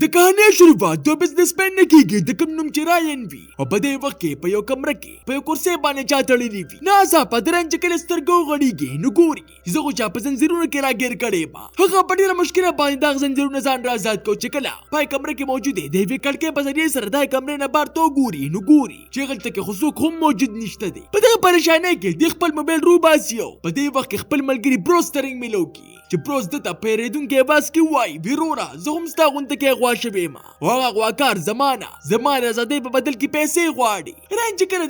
د کہانی شروعات دو بزنسمین نه کیږي د کوم نوم چې راین وي او په دې وخت کې په یو کمره کې په یو کرسي باندې چا تړلې وي ناڅاپه درنج کله سترګو غړیږي نو ګوري زه خو چا په زنځیرونو کې راګیر کړی ما هغه په ډېره مشکله باندې دغه زنځیرونه ځان را آزاد کړ چې کله په کمره کې موجود دی د یوې کړکۍ په ذریعې سره د کمرې نه بهر تو ګوري نو ګوري چې هلته کې خو څوک هم موجود نشته دی په دغه پریشانۍ کې د خپل موبایل روباسي په دې وخت کې خپل ملګري بروس ترنګ میلو کی چې بروس دته پیریدونکي आवाज کې وای ویرورا زه هم ستا غونډه کې غوا شوی ما هغه غواکار زمانه زده په بدل کې پیسې غواړي رنج کړه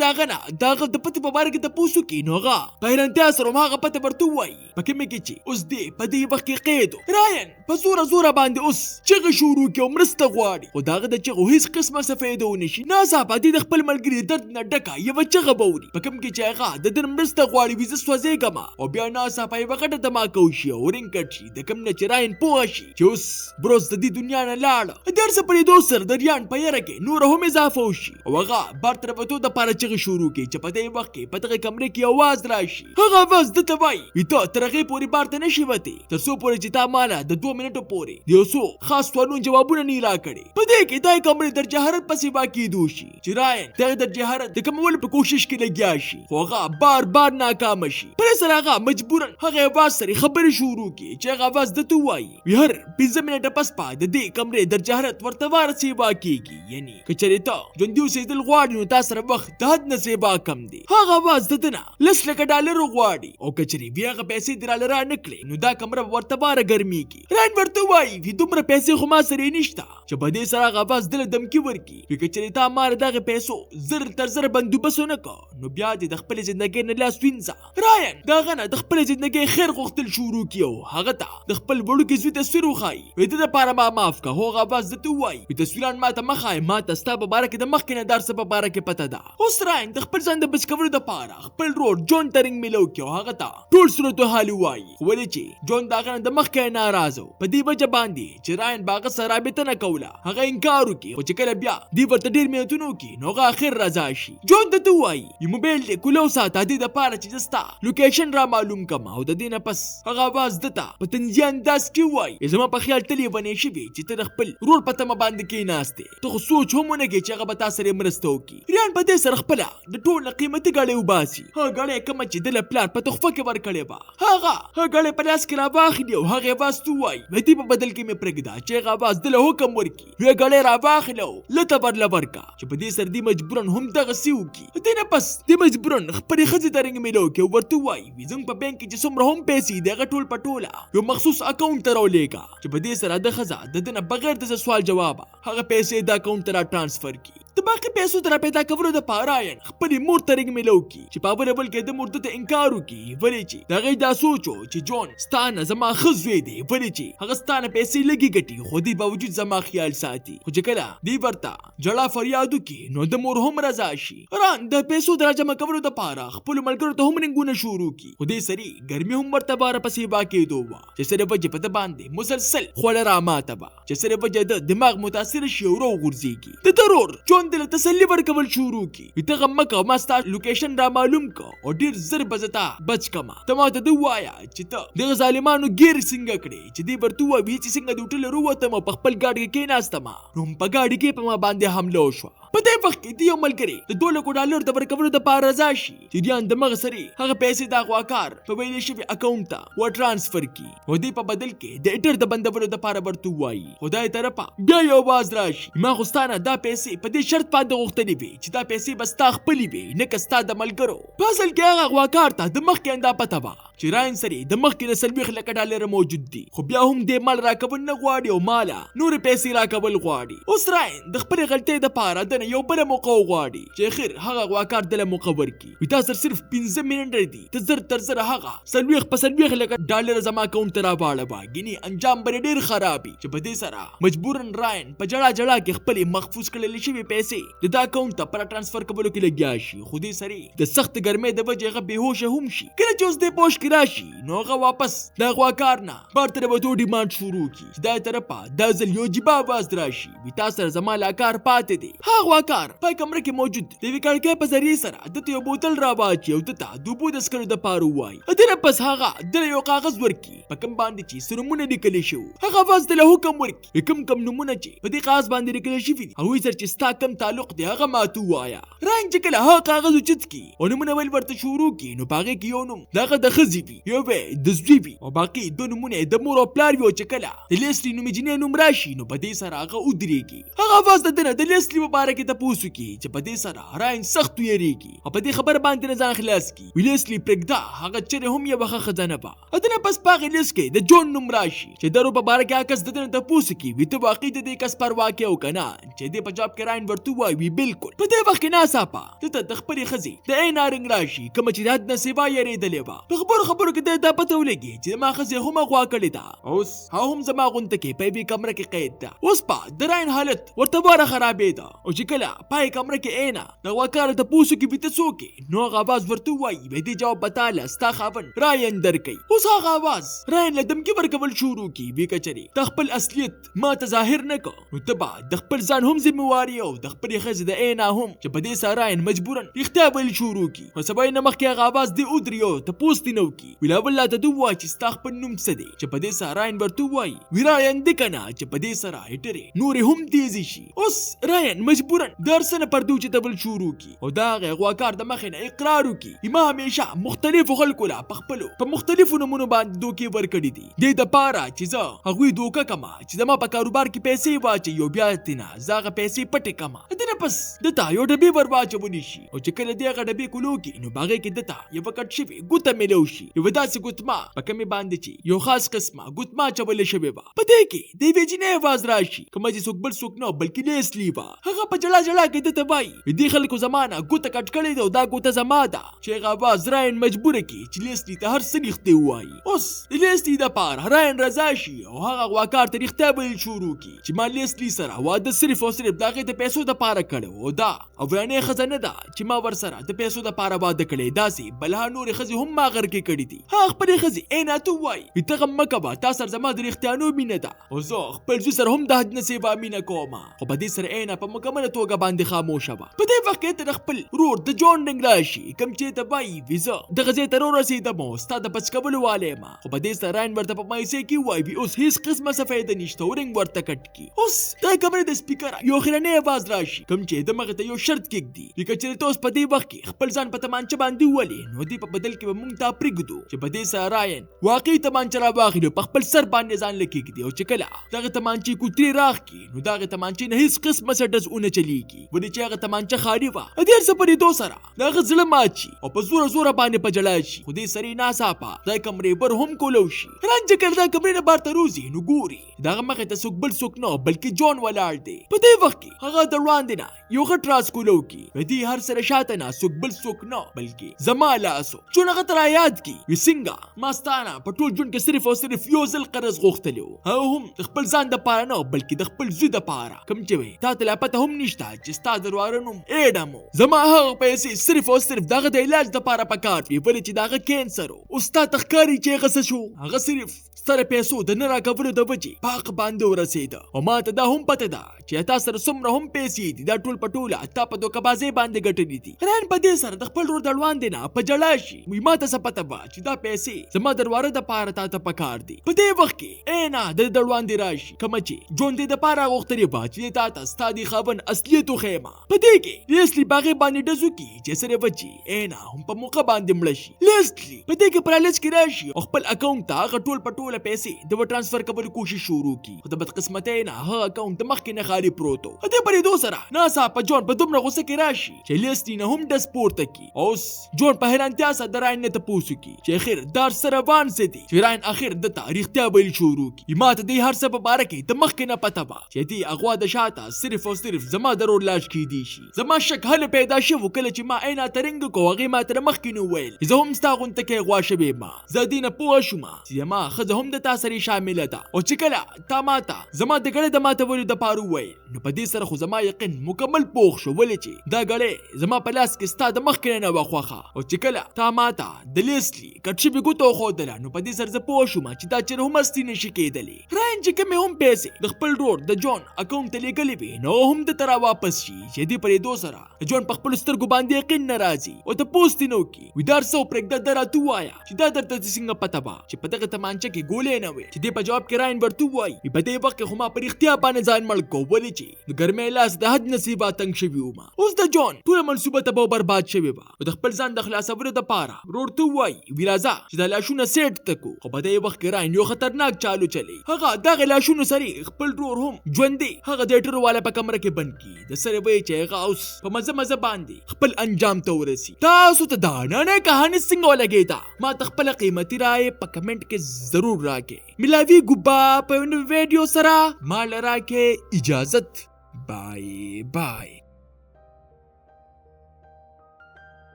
داغه د پته په باره کې ته پوسو کې نوغه په حیرانتیا سره هغه پته ورته وای پکې مې کې چې اوس دې په دې وخت کې قید راین په زوره باندې اوس چغه شروع کې مرسته غواړي خو داغه د چغو هیڅ قسمه سفیدو نشي ناڅاپه دې د خپل ملګري درد نه ډکه یو چغه بوري په کوم کې چې هغه د دې مرسته غواړي ویزه سوځېګم او بیا ناڅاپه یو غټه دماکه وشي او رینګ شي د کوم نه چې راین پوه شي چې اوس بروس د دې دنیا نه لاړ درس پرې دوسر د ریان په یره کې نور هم اضافه وشي او هغه بار تر وته د پاره چغه شروع کی چې په دې وخت کې په دغه کمرې کې आवाज راشي هغه आवाज د توای ته ترغه پوری بار ته نشي وته تر څو پورې چې تا مالا د 2 منټو پورې دیو سو خاص سوالونو جوابونه نه راکړي په دې کې دای کمرې در جهارت پسې باقی دوشي چې راین دغه در جهارت د کومول په کوشش کې لګیا شي خو هغه بار ناکام شي پر سره هغه مجبورن هغه आवाज سره خبرې شروع کی چې هغه आवाज د توای هر 15 منټه پس پای د دې کمرې در جهارت ورته وارسي باقیږي یعنی کچری ته ژوندیو سیدل غواړي نو تاسو سره وخت د حد نه سیبا کم دی هغه आवाज دتنه لس لکه ډالر غواړي او کچری بیا هغه پیسې درال را نکړي نو دا کمره ورته بار ګرمي کی ران ورته وای وی دومره پیسې خو ما سره نشته چې په دې سره هغه आवाज دل دمکی ورکی وی کچری تا مار دغه پیسو زر تر زر بندوبسونه کو نو بیا د خپل ژوندۍ نه لاس وینځه راین داغه نه د خپل ژوندۍ خیر غوښتل شروع کیو هغه ته د خپل وړو کې زوی تصویر وخای وی د لپاره ما معاف کا هغه आवाज دته وای وی تصویران ما ته مخای ما ته ستا په باره کې د مخ کې نه درس په باره کې پته ده اوس راین د خپل ځان د بچکولو د پاره خپل روډ جون ترنګ میلو کیو هغه ته ټول صورت حال وای ولې چې جون داغه د مخ کې ناراضو په دې وجه باندې چې راین باغ سره رابطه نه کوله هغه انکار وکي او چې کله بیا دی ورته ډیر میتونو کې نو هغه اخر رضا شي جون دته وای ی موبایل دې کولو ساته د پاره چې جستا لوکیشن را معلوم کما او د دینه پس هغه आवाज دته په تنځي انداز کې وای زما په خیال تلی ونی شي چې ته خپل رول پته ما باندې کې ناشته ته خو سوچ هم نه کې چې هغه به تاسو سره مرسته وکي ریان په دې سره خپل د ټول قیمتي غاړي وباسي هغه غاړي کوم چې د پلان په تخفه کې ورکړې با هغه غاړي په لاس کې را واخلي او هغه واسطو وای مې په بدل کې مې پرګدا چې هغه आवाज دل حکم ورکی هغه غاړي را واخلو لته بدل ورکا چې په دې سره دی مجبورن هم دغه سیو کی دینه پس دی مجبورن خپل خزي ترنګ میلو کې ورته وای وزم په بانک کې څومره هم پیسې دغه ټول پټوله یو مخصوص اکاونټ ته راولېګا چې په دې سره د خزا د دنه بغیر د سوال جواب هغه پیسې د اکاونټ ته ټرانسفر کی د باقي پیسو تر پیدا کولو د پاراین خپل مور ترنګ میلو کی چې په بل بل کې د مور ته انکار وکي ولې چې دغه دا سوچو چې جون ستانه زما خزوي دی ولې چې هغه ستانه پیسې لګي ګټي خو دې باوجود زما خیال ساتي خو چې کله دی ورته جړه فریادو کی نو د مور هم رضا شي ران د پیسو د جمع کولو د پاره خپل ملګرو ته هم رنګونه شروع کی خو دې سری ګرمي هم ورته بار پسې باقي دوه چې سره وجه په باندې مسلسل خولرا ماته با چې سره وجه د دماغ متاثر شي او ورځيږي د ضرور جون دل تسلی ورکول شروع کی ته غمکه ما ستا لوکیشن را معلوم کو او ډیر زر بزتا بچ کما ته ما ته وایا چې ته د ظالمانو غیر څنګه کړي چې دی ورته وی چې څنګه د ټول وروته ما په خپل گاډي کې ناستم نو په گاډي کې په ما باندې حمله وشو په دې وخت کې دی ملګری د $2 د ورکولو د پاره رضا شي چې دیان د مغسري هغه پیسې د غواکار په ویلې شوی اکاونټ ته و ټرانسفر کی او دی په بدل کې د اټر د بندولو د پاره ورته وای خدای طرفه بیا یو आवाज راشي ما خوستانه دا پیسې په دې شرط باندې غوښتلې وي چې دا پیسې بستا خپلې وي نه کستا د ملګرو په اصل کې هغه غواکار ته د مخ کې انده پته وا چې راین سری د مخ کې سلويخ لکه ډالر موجود دي خو بیا هم د مال راکول نه غواړي او مالا نور پیسې راکول غواړي اوس راین د خپل غلطۍ د پاره د یو بل موقع غواړي چې خیر هغه غواکار د موقع ورکی وي تاسو صرف 15 منټ دي ته زر تر زر هغه سلويخ په سلويخ لکه ډالر زما اکاونټ ته را واړه باګینی انجام بر ډیر خرابي چې په دې سره مجبورن راین په جړه کې خپل محفوظ کړل شي پیسې د اکاونټ ته پر ټرانسفر کولو کې لګیا شي خو دې سری د سخت ګرمۍ د وجې هغه بهوش هم شي کله چې اوس د پوش کې راشي نو هغه واپس دا غواکار نه بار ته وته ډیماند شروع کی چې دا طرفه دا ځل یو جیبا आवाज راشي وی تاسو سره زما لا کار پاتې دی هغه غواکار په کمره کې موجود دی وی کړکۍ په ذریعہ سره د یو بوتل را واچي او ته دوبو د سکرو د پاره وای ادره پس هغه د یو کاغذ ورکی په کم باندې چې سرمونه لیکل شو هغه आवाज د حکم ورکی کم نمونه چې په دې کاغذ باندې لیکل شوی دي او سر چې ستا کم تعلق دی هغه ماتو وایا رنج کله هغه کاغذ چت کی او نمونه ول ورته شروع کی نو پاګه کې یو نوم دغه د خزی وی یو به د زوی وی او باقي دوه نمونه د مور او پلار یو چې کله د لیسلی نوم جنې نوم راشي نو په دې سره هغه ودرېږي هغه आवाज د لیسلی مبارک ته پوسو کی چې په دې سره راین سخت یریږي او په دې خبر باندې نه ځان خلاص کی لیسلی پرګدا هغه چې هم یو وخت خزانه با ادنه پس پاغه لیس کې د جون نوم راشي چې درو په بارکه کس دنه ته پوسو کی وی ته واقع د دې کس پروا کې او کنه چې دې په جواب کې راین ورته وای وی بالکل په دې وخت کې ناصافه ته د خپلې خزي د عین رنگ راشي کوم چې د نصیبا یریدلې با په خبرو کې دا پته ولګي چې ما خزي هم غوا کړی دا اوس هم زما غونته کې په دې کمره کې قید ده اوس په دراین حالت ورته وره خرابې ده او چې کله پای کمره کې عین د واکاره ته پوسو کې بیت څوک نو غواز ورته وای به دې جواب بتاله ستا خاون راین درکې اوس هغه आवाज راین لدم کې ورکول شروع کی وی کچري د خپل اصلیت ما ته ظاهر نه کو نو تبا د خپل ځان هم ذمہواری او د خپل خزي د عین هم چې په دې سراین مجبورن اختیابل شروع کی او سبا نه مخ کې غواز دی اودریو ته پوسټ نو کی ویلا بل ته دوه چې ستا خپل نوم څه دی چې په دې سراین ورته وای ویراین د کنا چې په دې سره هټره نور هم تیزی شي اوس راین مجبورن درسنه پردو چې تبل شروع کی او دا غواکار د مخ نه اقرار کی ما همیشه مختلفو خلکو لا پخپلو په مختلفو نمونه باندې دوکي ورکړي دي د پاره چې زه هغه دوکه کما چې زما په کاروبار کې پیسې واچي یو بیا تینا زاغه پیسې پټه کما دنه پس دتا یو ډبي ور واچونی شي او چې کله دغه ډبي کولو کې نو باغې کې دتا یو وخت شي ګوته ملو شي یو داسې ګوتما په کمی باندې چې یو خاص قسمه ګوتما چول شوی با په دې کې د ویجنې आवाज راشي کوم چې څوک بل څوک نو بلکې لیسلی با هغه په جلا کې دته وای دې خلکو زمانہ ګوته کټ کړی دا ګوته زما ده چې هغه आवाज راین مجبور کی چې لیسلی ته هر څه نخته وای اوس لیسلی د پاره راین رضا شي او هغه واکار ته اختیابل شروع کی چې ما لیسلی سره واده صرف او صرف دغه د پیسو د پاره کړو او دا او ورانه خزانه ده چې ما ور سره د پیسو د پاره واده کړی داسې بلها نور خزي هم ما غر کې کړی دي ها خپل خزي اینا تو وای ته مکه تاسو زما د اختیانو مینه ده او زه خپل زوی سره هم د حد نصیب امینه کوم خو په دې سره اینا په مکمله توګه باندې خاموشه به په دې وخت کې ته خپل رور د جون رنگ راشي کم چې ته وای ویزه د غزې تر رسیدم استاد بچ کول والے ما خو په دې سره راین ورته په مایسه کې وای بي اوس هیڅ قسمه سفید نشته ورنګ ورته کټ کی اوس دا کمره د سپیکر یو خلنه आवाज راشي کم چې د مغه ته یو شرط کې دی لکه چې تاسو په دې وخت کې خپل ځان په تمانچه باندې ولې نو دی په بدل کې مونږ ته پرګدو چې په دې سره راین واقعي تمانچه را واخلو په خپل سر باندې ځان لکې دی او چې کله دغه تمانچه کوتري راخ کی نو دغه تمانچه نه هیڅ قسمه سټز اون چلیږي ولې چې هغه تمانچه خالی و ډیر څه پرې دو سره دغه ظلم ماچی او په زور باندې په جلا شي خو دې سری ناصافه دا کمرې بر هم کولو شي رنج کړه دا کمرې نه بار تروزی نو ګوري دغه مخه ته څوک بل څوک نه بلکې جون ولاړ دی په دې وخت کې هغه د وړاندې نه یو غټ راز کولو کی په دې هر سره شاته نه څوک بل څوک نه بلکې زما لاسو چون هغه تر یاد کی وسنګا ماستانه په ټول جون کې صرف او صرف یو ځل قرض غوښتلو هم خپل ځان د پاره نه بلکې د خپل زوی د پاره کوم چې وي تا ته لا پته هم نشته چې ستا دروارنوم اډمو زما هغه پیسې صرف او صرف دغه د علاج د پاره پکار وی ولې چې دغه کینسر او ستا تخکاری چې غس شو هغه صرف ستر پیسو د نه راکولو د وجې پاک باندې ورسېده او ما ته دا هم پته ده چې تاسو سره څومره هم پیسې دي دا ټول پټوله تا په دوکبازي باندې ګټلې دي ران په دې سره د خپل ور دړوان دی نه په جلا شي وی ما ته څه پته به چې دا پیسې زما دروازه د پاره تا ته پکار دي په دې وخت کې اینا د دړوان دی راشي کوم چې جون دې د پاره غوښتلې با چې تا ته ستادي خاون اصليتو خېما په دې کې لیسلی باغې باندې دزو کی چې سره وچی اینا هم په موقع باندې مړ شي لیسلی په دې کې پرالس کې راشي او خپل اکاونټ ته غټول پټول پیسې د ټرانسفر کولو کوشش شروع کی خو د بدقسمتۍ نه هغه اکاونټ مخکې نه خالي پروتو دې پرې دو سره ناسا په جون په دومره غوسه کې راشي چې لیسلی نه هم د سپورت کی اوس جون په حیرانتیا سره دراین نه ته پوسو کی چې اخر دار سره وان سي دي چې راین اخر د تاریخ ته ویل شروع کی ماته دې هر څه په باره کې د مخکې نه پته با چې دې اغوا د شاته صرف او صرف زما درور لاش کی دي شي زما شک هله پیدا شو کله چې ما عینا ترنګ کو هغه ما تر مخکې نو ویل زه هم ستا غونته کې غوا شوي ما زدينه پوه شوم چې ما خزه هم د تاسو شامل ده او چې کله تا ماته زما د غړې د ماته ولې د پارو وای نو په دې سره خو زما یقین مکمل پوښ شو ولې چې دا غړې زما په لاس کې ستا د مخ کې نه واخوخه او چې کله تا ماته د لیست وسلی کټ شوي ګوتو ښودله نو په دې سر زه پوه شوم چې دا چېرې هم هستي نشي کېدلی. راین چې کومې هم پیسې د خپل ورور د جون اکاونټ ته لیږلې وې نو هم دته راواپس شي چې دې په لیدو سره د جون په خپلو سترګو باندې یقین نه راځي او تپوس ترې نه وکړي وي دا هر څه وپرېږده دا راته ووایه چې دا درته څنګه پته وه چې په دغه تمانچه کې ګولۍ نه وې. چې دې په جواب کې راین ورته ووایي په دې وخت کې خو ما په رښتیا باندې ځان مړ کو ولې چې د ګرمۍ لاس د حد نصیبه تنګ شوي ومه. اوس د جون ټوله منصوبه تباه برباد شوې وه او د خپل ځان د خلاصولو دپاره ورور ته ووایي وي راځه چې دا لاشونه سیټ ته کړو. خو په دې وخت کې راین یو خطرناک چالو چلی. هغه دغه لاشونو سره خپل ورور هم ژوندی هغه د هیټر والا په کمره کې بند کړي د سره وایي چې هغه اوس په مزه مزه باندې خپل انجام ته ورسي. تاسو ته دا نانه کهاني څنګه ولګېده ما ته خپله قیمتي رایې په کمنټ کې ضرور راکړئ. ملاوي ګوبا په ویډیو سره ما له راکړئ اجازت. بای بای.